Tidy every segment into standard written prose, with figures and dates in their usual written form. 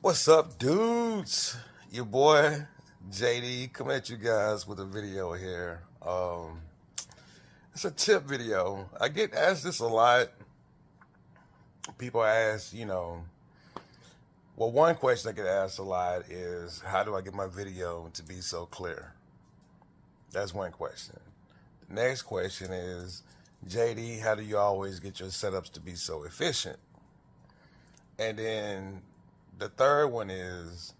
What's up, dudes? Your boy JD coming at you guys with a video here. It's a tip video. I get asked this a lot. People ask, well, one question I get asked a lot is, how do I get my video to be so clear? That's one question. The next question is, JD, how do you always get your setups to be so efficient? And then the third one is,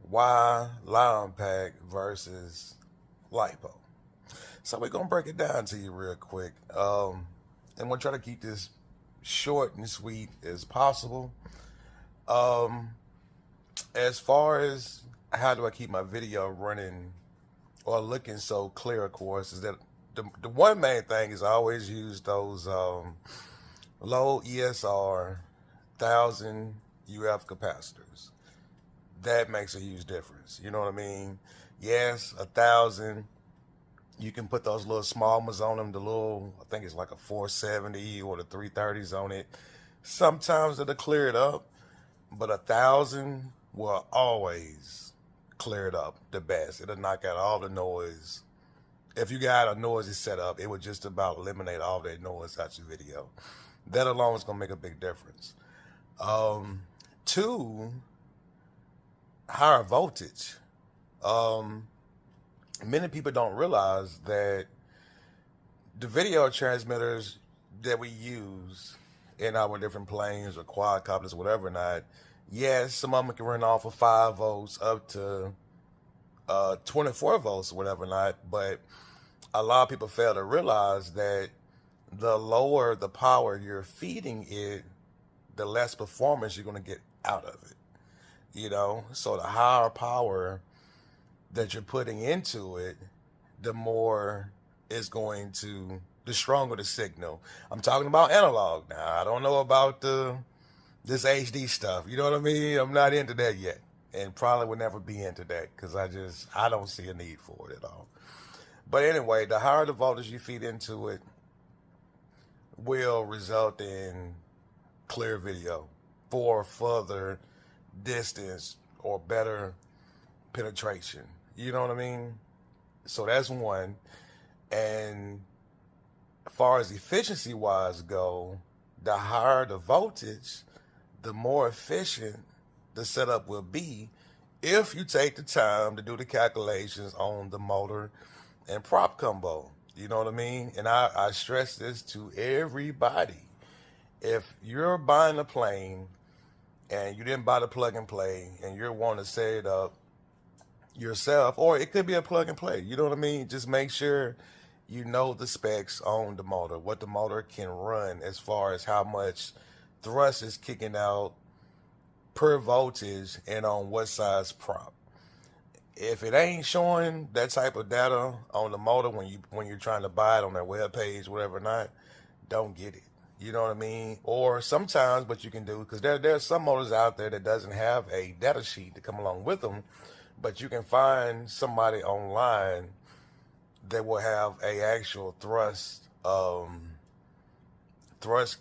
why Lion Pack versus Lipo? So we're gonna break it down to you real quick, and we'll try to keep this short and sweet as possible. Um, as far as how do I keep my video running or looking so clear, of course, is that the one main thing is I always use those low ESR 1000 UF capacitors. That makes a huge difference. You know what I mean? Yes, 1,000. You can put those little small ones on them. The little, I think it's like a 470 or the 330s on it. Sometimes it'll clear it up, but 1,000 will always clear it up the best. It'll knock out all the noise. If you got a noisy setup, it would just about eliminate all that noise out your video. That alone is gonna make a big difference. Two, higher voltage. Um, Many people don't realize that the video transmitters that we use in our different planes or quadcopters, whatever not, yes, some of them can run off of 5 volts up to 24 volts or whatever not, but a lot of people fail to realize that the lower the power you're feeding it, the less performance you're going to get out of it. So the higher power that you're putting into it, the more it's going to, the stronger the signal. I'm talking about analog now. I don't know about this HD stuff. You know what I mean? I'm not into that yet, and probably will never be into that because I don't see a need for it at all. But anyway, the higher the voltage you feed into it will result in clear video for further distance or better penetration. You know what I mean? So that's one. And as far as efficiency wise go, the higher the voltage, the more efficient the setup will be if you take the time to do the calculations on the motor and prop combo. You know what I mean? And I stress this to everybody. If you're buying a plane and you didn't buy the plug and play and you're wanting to set it up yourself, or it could be a plug and play, you know what I mean? Just make sure you know the specs on the motor, what the motor can run as far as how much thrust is kicking out per voltage and on what size prop. If it ain't showing that type of data on the motor when you're trying to buy it on their web page, whatever not, don't get it. You know what I mean? Or sometimes what you can do, because there are some motors out there that doesn't have a data sheet to come along with them, but you can find somebody online that will have a actual thrust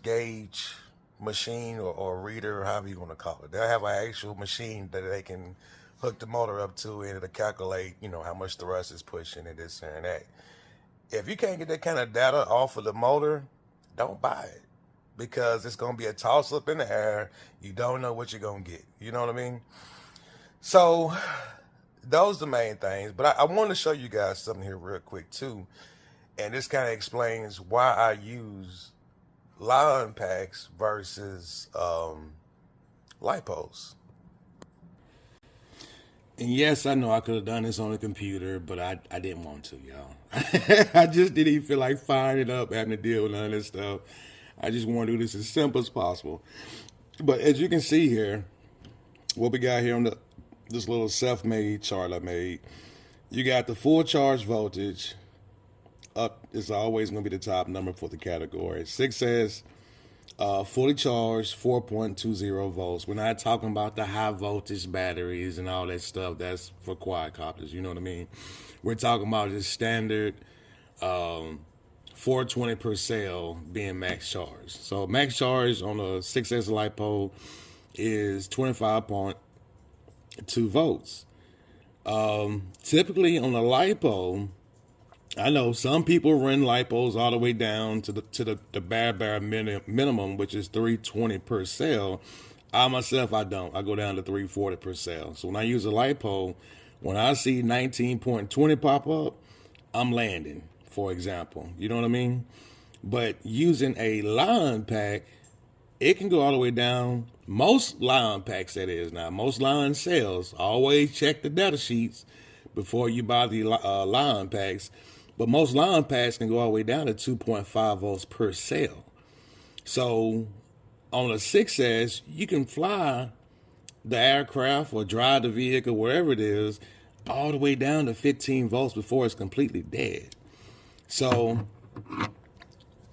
gauge machine or reader, however you want to call it. They'll have an actual machine that they can hook the motor up to, and it'll calculate, how much thrust is pushing and this and that. If you can't get that kind of data off of the motor, don't buy it, because it's going to be a toss up in the air. You don't know what you're going to get. You know what I mean? So those are the main things. But I want to show you guys something here real quick too. And this kind of explains why I use Lion Packs versus Lipos. And yes, I know I could have done this on a computer, but I didn't want to, y'all. I just didn't even feel like firing it up, having to deal with none of this stuff. I just want to do this as simple as possible. But as you can see here, what we got here on this little self-made chart I made, you got the full charge voltage. Up is always going to be the top number for the category. 6 says fully charged, 4.20 volts. We're not talking about the high voltage batteries and all that stuff. That's for quadcopters, you know what I mean? We're talking about just standard 420 per cell being max charge. So max charge on a 6S LiPo is 25.2 volts. Typically on a LiPo, I know some people run LiPos all the way down to the bare minimum, which is 320 per cell. I myself, I don't. I go down to 340 per cell. So when I use a LiPo, when I see 19.20 pop up, I'm landing, for example. You know what I mean? But using a line pack, it can go all the way down. Most line packs, that is now, most line cells, always check the data sheets before you buy the line packs. But most line packs can go all the way down to 2.5 volts per cell. So on a 6S, you can fly the aircraft or drive the vehicle, wherever it is, all the way down to 15 volts before it's completely dead. So,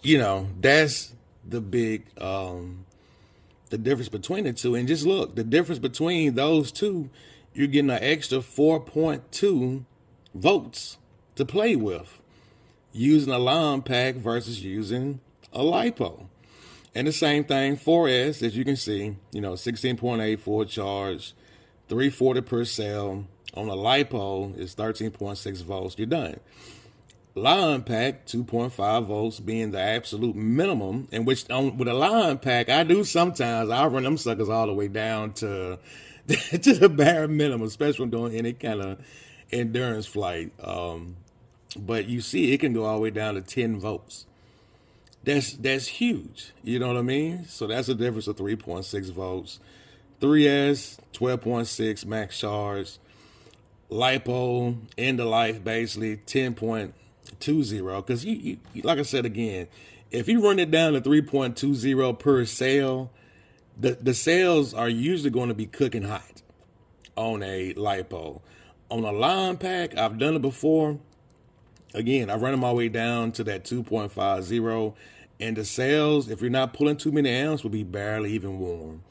you know, that's the big, the difference between the two. And just look, the difference between those two, you're getting an extra 4.2 volts to play with using a line pack versus using a LiPo. And the same thing, 4S, as you can see, you know, 16.8 full charge, 340 per cell. On a LiPo is 13.6 volts. You're done. Line pack, 2.5 volts being the absolute minimum, in which with a line pack, I do sometimes, I run them suckers all the way down to the bare minimum, especially when doing any kind of endurance flight. But you see, it can go all the way down to 10 volts. That's huge. You know what I mean? So that's a difference of 3.6 volts. 3S, 12.6 max charge. LiPo, end of life, basically 10.20. Because you, like I said again, if you run it down to 3.20 per cell, the cells are usually going to be cooking hot on a LiPo. On a line pack, I've done it before. Again, I run them all the way down to that 2.50, and the cells, if you're not pulling too many amps, will be barely even warm,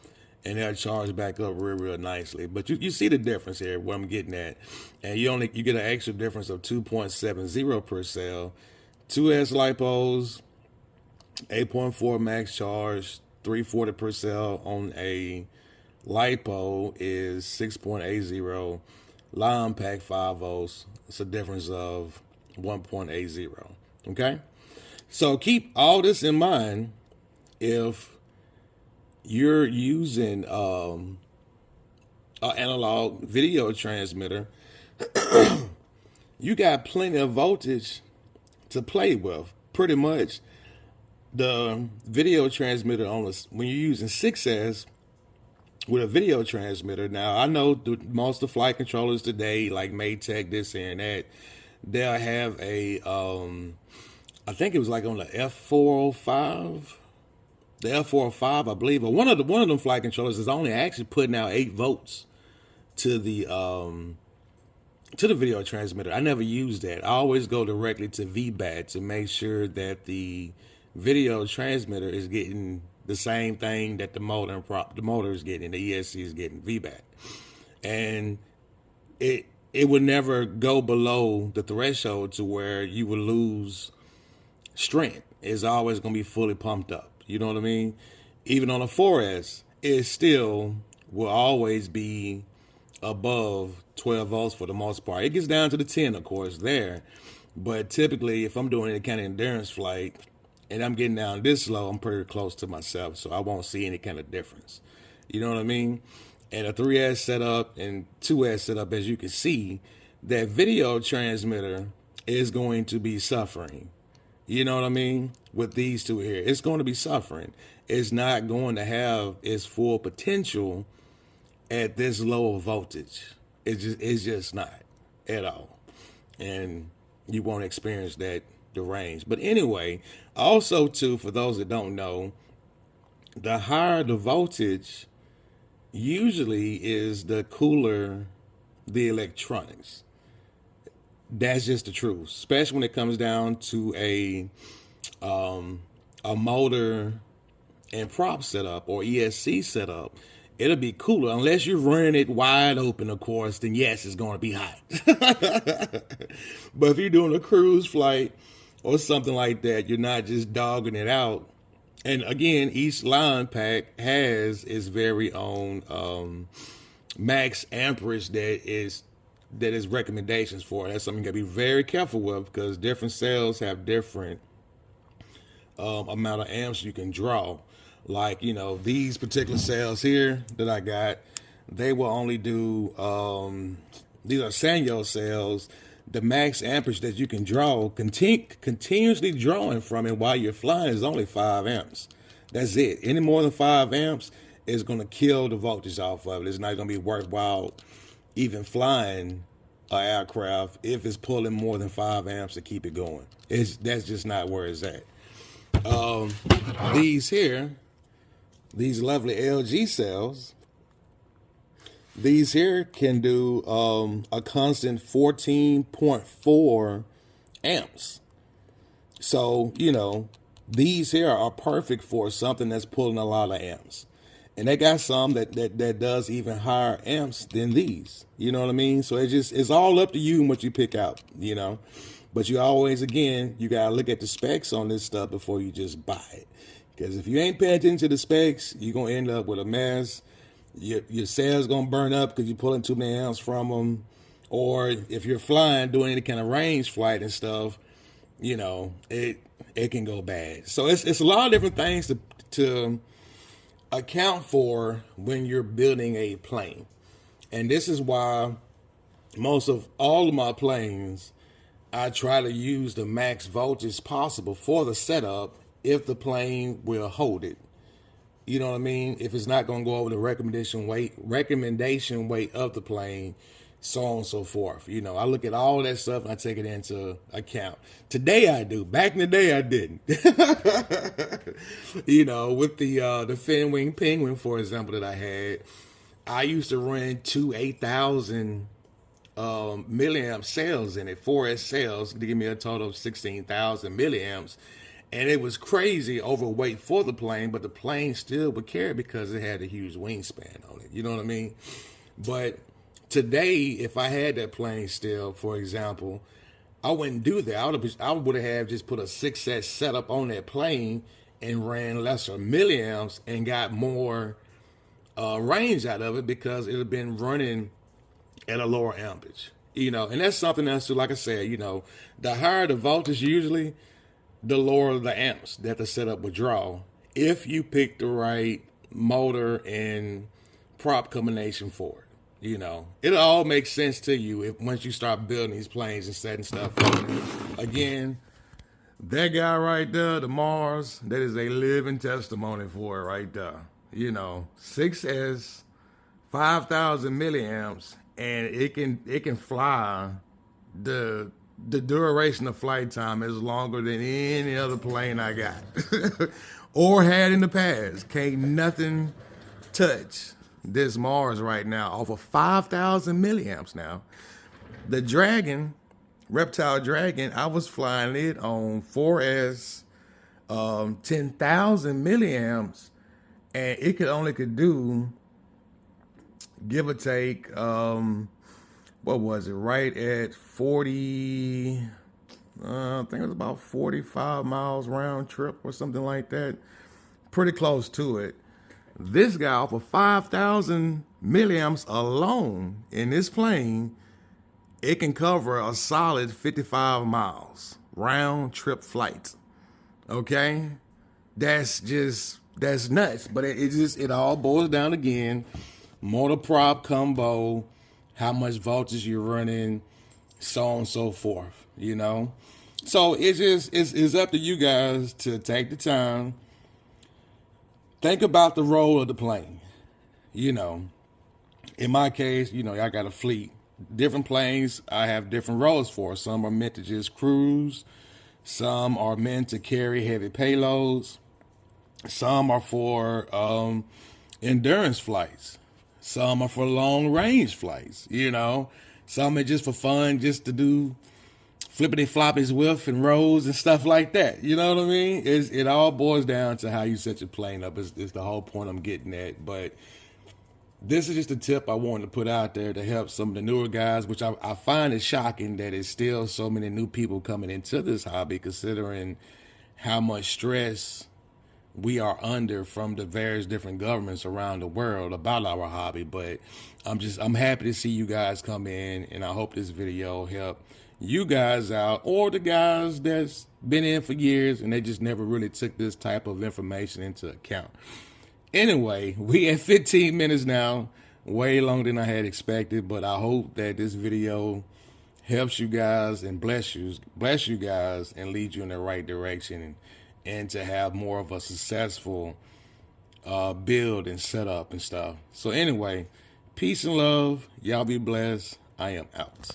and they'll charge back up real nicely. But you see the difference here, what I'm getting at, and you get an extra difference of 2.70 per cell. 2S LiPos, 8.4 max charge, 340 per cell on a LiPo is 6.80. Line pack 5 volts. It's a difference of 1.80. Okay, so keep all this in mind if you're using an analog video transmitter. You got plenty of voltage to play with. Pretty much the video transmitter on this, when you're using 6S with a video transmitter. Now I know most of the flight controllers today, like Maytech, this here and that, they'll have a I think it was like on the F405, the F405, I believe, or one of them flight controllers is only actually putting out 8 volts to the video transmitter. I never use that. I always go directly to VBAT to make sure that the video transmitter is getting the same thing that the motor is getting, the ESC is getting, VBAT, and it would never go below the threshold to where you would lose strength. It's always going to be fully pumped up. You know what I mean? Even on a 4S, it still will always be above 12 volts for the most part. It gets down to the 10, of course, there. But typically, if I'm doing any kind of endurance flight and I'm getting down this low, I'm pretty close to myself, so I won't see any kind of difference. You know what I mean? And a 3S setup and 2S setup, as you can see, that video transmitter is going to be suffering. You know what I mean? With these two here, it's going to be suffering. It's not going to have its full potential at this lower voltage. It's just not at all. And you won't experience the range. But anyway, also too, for those that don't know, the higher the voltage usually is the cooler the electronics. That's just the truth, especially when it comes down to a motor and prop setup or ESC setup. It'll be cooler unless you're running it wide open, of course, then yes, it's going to be hot. But if you're doing a cruise flight or something like that, you're not just dogging it out And again, each line pack has its very own max amperage that is recommendations for. That's something you gotta be very careful with because different cells have different amount of amps you can draw. Like, you know, these particular cells here that I got, they will only do these are Sanyo cells. The max amperage that you can draw, continuously drawing from it while you're flying, is only 5 amps. That's it. Any more than 5 amps is going to kill the voltage off of it. It's not going to be worthwhile even flying an aircraft if it's pulling more than 5 amps to keep it going. That's just not where it's at. These here, these lovely LG cells, these here can do a constant 14.4 amps. So, you know, these here are perfect for something that's pulling a lot of amps. And they got some that does even higher amps than these. You know what I mean? So it's all up to you and what you pick out, you know. But you always, again, you got to look at the specs on this stuff before you just buy it. Because if you ain't paying attention to the specs, you're going to end up with a mess. Your cells going to burn up because you're pulling too many amps from them. Or if you're flying, doing any kind of range flight and stuff, you know, it can go bad. So it's a lot of different things to account for when you're building a plane. And this is why most of all of my planes, I try to use the max voltage possible for the setup if the plane will hold it. You know what I mean? If it's not going to go over the recommendation weight of the plane, so on and so forth. You know, I look at all that stuff and I take it into account. Today I do. Back in the day I didn't. You know, with the fin wing penguin, for example, that I had, I used to run two 8,000 milliamp cells in it, 4S cells, to give me a total of 16,000 milliamps. And it was crazy overweight for the plane, but the plane still would carry because it had a huge wingspan on it. You know what I mean? But today, if I had that plane still, for example, I wouldn't do that. I would have just put a 6S setup on that plane and ran lesser milliamps and got more range out of it because it would have been running at a lower amperage. You know, and that's something else too. Like I said, you know, the higher the voltage usually, the lower the amps that the setup would draw if you pick the right motor and prop combination for it. You know, it all makes sense to you once you start building these planes and setting stuff up. Again, that guy right there, the Mars, that is a living testimony for it right there. You know, 6S, 5,000 milliamps, and it can fly the duration of flight time is longer than any other plane I got or had in the past. Can't nothing touch this Mars right now off of 5,000 milliamps now. The Dragon, Reptile Dragon, I was flying it on 4S, 10,000 milliamps, and it could do, give or take, what was it, right at 40, I think it was about 45 miles round trip or something like that. Pretty close to it. This guy, off of 5,000 milliamps alone in this plane, it can cover a solid 55 miles round trip flight. Okay? That's nuts. But it all boils down again, motor prop combo, how much voltage you're running, so on and so forth, you know? So it's up to you guys to take the time, think about the role of the plane. You know, in my case, you know, I got a fleet. Different planes I have different roles for. Some are meant to just cruise. Some are meant to carry heavy payloads. Some are for endurance flights. Some are for long range flights, you know. Some are just for fun, just to do flippity floppies with and rolls and stuff like that. You know what I mean? It all boils down to how you set your plane up. It's the whole point I'm getting at. But this is just a tip I wanted to put out there to help some of the newer guys, which I find it shocking that it's still so many new people coming into this hobby, considering how much stress we are under from the various different governments around the world about our hobby. But I'm happy to see you guys come in, and I hope this video help you guys out, or the guys that's been in for years and they just never really took this type of information into account. Anyway, we at 15 minutes now, way longer than I had expected, but I hope that this video helps you guys and bless you guys and lead you in the right direction, and to have more of a successful build and setup and stuff. So anyway, peace and love. Y'all be blessed. I am out.